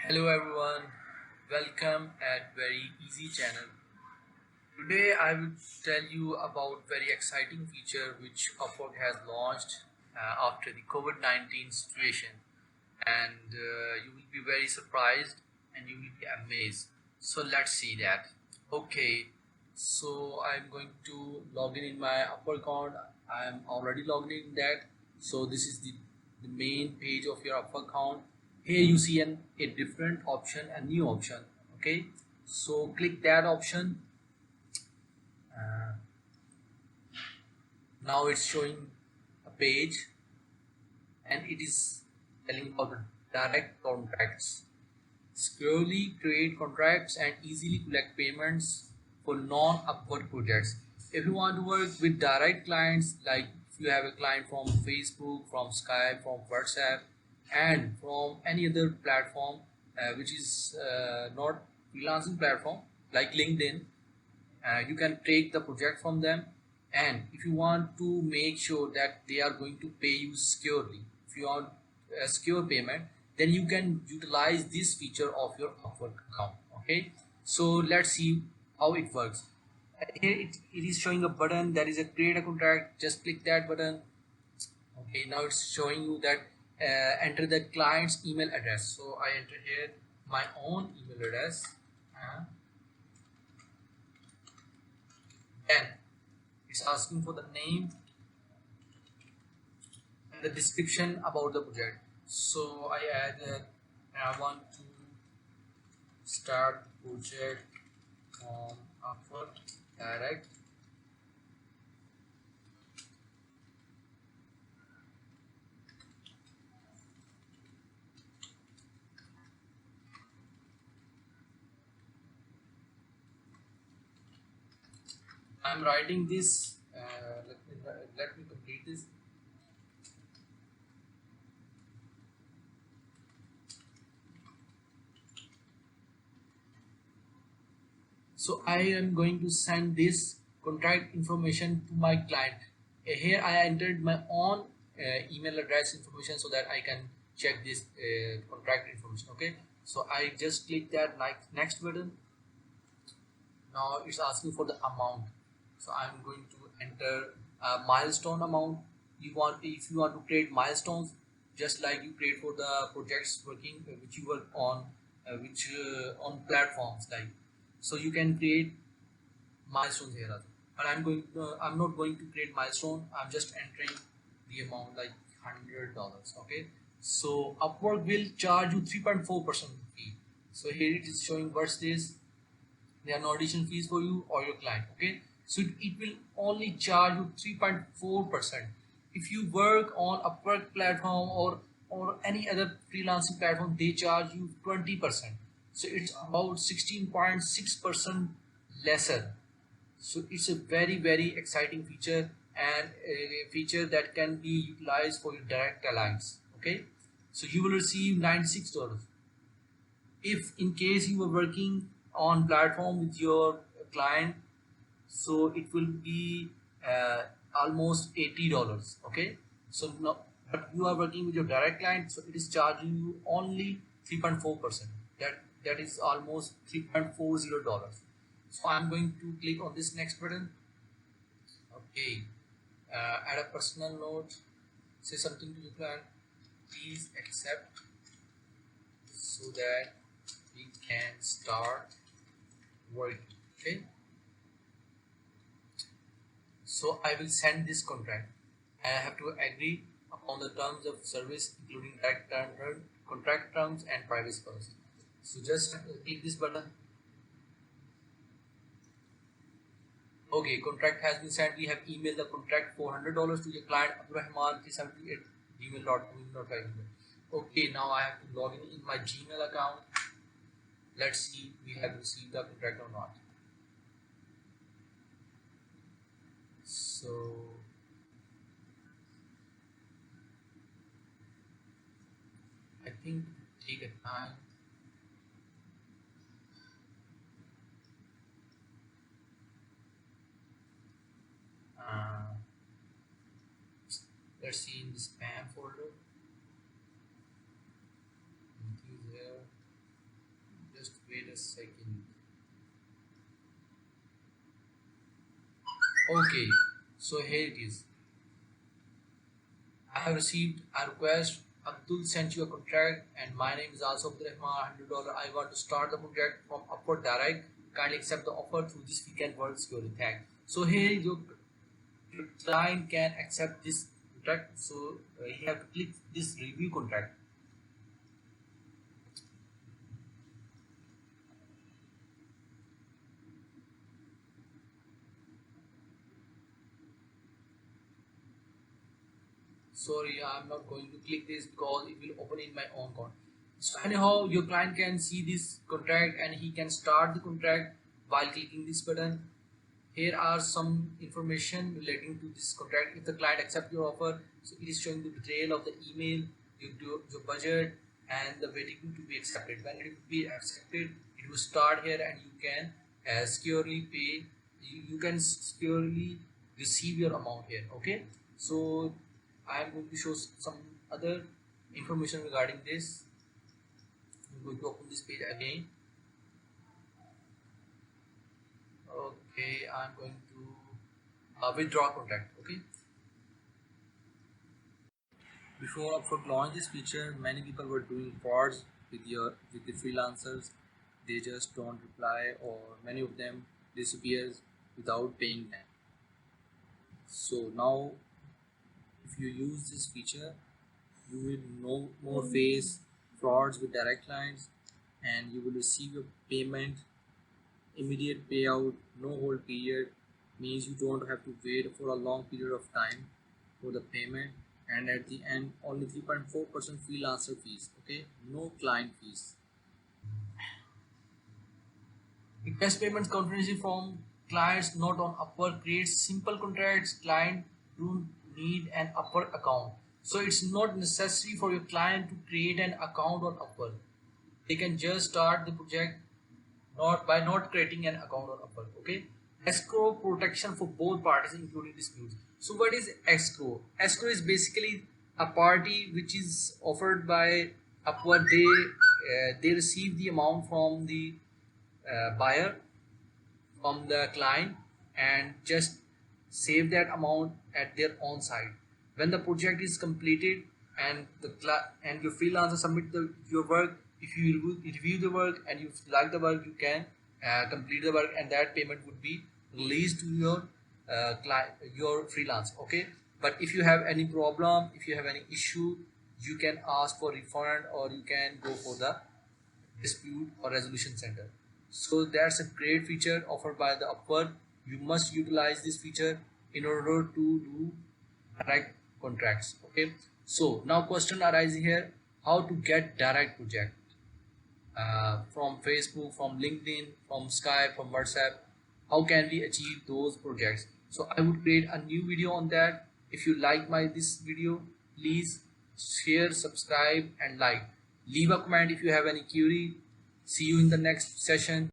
Hello everyone, welcome at Very Easy channel. Today I will tell you about very exciting feature which Upwork has launched after the COVID-19 situation, and you will be very surprised and you will be amazed. So let's see that. Okay, so I'm going to log in my Upwork account. I'm already logged in that. So this is the main page of your Upwork account. Here you see a different option, a new option. Okay, so click that option. uh, Now it's showing a page and it is telling about the direct contracts. Securely create contracts and easily collect payments for non-Upwork projects. If you want to work with direct clients, like if you have a client from Facebook, from Skype, from WhatsApp, and from any other platform which is not freelancing platform like LinkedIn, you can take the project from them. And if you want to make sure that they are going to pay you securely, if you want a secure payment, then you can utilize this feature of your Upwork account. Okay, so let's see how it works. Here it is showing a button that is a create a contract. Just click that button. Okay, now it's showing you that enter the client's email address. So I enter here my own email address. uh, then it's asking for the name and the description about the project. So I add that I want to start the project on Upwork Direct. I'm writing this. Let me complete this. So I am going to send this contract information to my client. Here I entered my own email address information so that I can check this contract information. Okay, so I just click that next button. Now it's asking for the amount, so I'm going to enter a milestone amount. You want, if you want to create milestones just like you create for the projects working which you work on, which on platforms like, so you can create milestones here also. But I'm not going to create milestone. I'm just entering the amount like $100. Okay, so Upwork will charge you 3.4% fee. So here it is showing what's this. There are no additional fees for you or your client. Okay, so it will only charge you 3.4%. If you work on Upwork platform or any other freelancing platform, they charge you 20%. So it's about 16.6% lesser. So it's a very exciting feature, and a feature that can be utilized for your direct clients. Okay, so you will receive $96. If in case you are working on platform with your client, so it will be almost $80. Okay, so now, but you are working with your direct client, so it is charging you only 3.4%. That is almost $3.40. So I'm going to click on this next button. Okay, add a personal note, say something to the client, please accept so that we can start working. Okay, so I will send this contract. I have to agree upon the terms of service including contract terms and privacy policy. So just click this button. Okay, contract has been sent. We have emailed the contract $400 to your client abdurrahman378 gmail.com. Okay, now I have to log in my Gmail account. Let's see if we have received the contract or not. So I think take a time. Uh, let's see in the spam folder. Nothing is there. just wait a second. Okay, so here it is. I have received a request. Abdul sent you a contract, and my name is also Abdurrahman. $100. I want to start the project from Upwork Direct. Kindly accept the offer through this weekend work security tag. So here your client can accept this contract. So you have to click this review contract. Sorry, I'm not going to click this because it will open in my own account. So anyhow, your client can see this contract and he can start the contract while clicking this button. Here are some information relating to this contract. If the client accepts your offer, so it is showing the detail of the email, your budget, and the waiting to be accepted. When it will be accepted, it will start here, and you can securely pay. You can securely receive your amount here. Okay, so I am going to show some other information regarding this. I'm going to open this page again. Okay, I'm going to withdraw contract. Okay. Before Upwork launched this feature, many people were doing frauds with the freelancers. They just don't reply, or many of them disappears without paying them. So now, if you use this feature, you will no more face frauds with direct clients, and you will receive your payment immediate payout. No hold period means you don't have to wait for a long period of time for the payment, and at the end only 3.4% freelancer fees. Okay, no client fees. Request payments confidential from clients not on Upwork. Creates simple contracts. Client don't need an Upwork account, so it's not necessary for your client to create an account on Upwork. They can just start the project not creating an account on Upwork. Okay, escrow protection for both parties including disputes. So what is escrow? Escrow is basically a party which is offered by Upwork. They receive the amount from the buyer, from the client, and just save that amount at their own side. When the project is completed and your freelancer submit your work, if you review the work and you like the work, you can complete the work, and that payment would be released to your client, your freelance. Okay, but if you have any problem, if you have any issue, you can ask for refund, or you can go for the dispute or resolution center. So that's a great feature offered by the Upwork. You must utilize this feature in order to do direct contracts. Okay, so now question arises here: how to get direct project from Facebook, from LinkedIn, from Skype, from WhatsApp? How can we achieve those projects? So I would create a new video on that. If you like this video, please share, subscribe, and like. Leave a comment if you have any query. See you in the next session.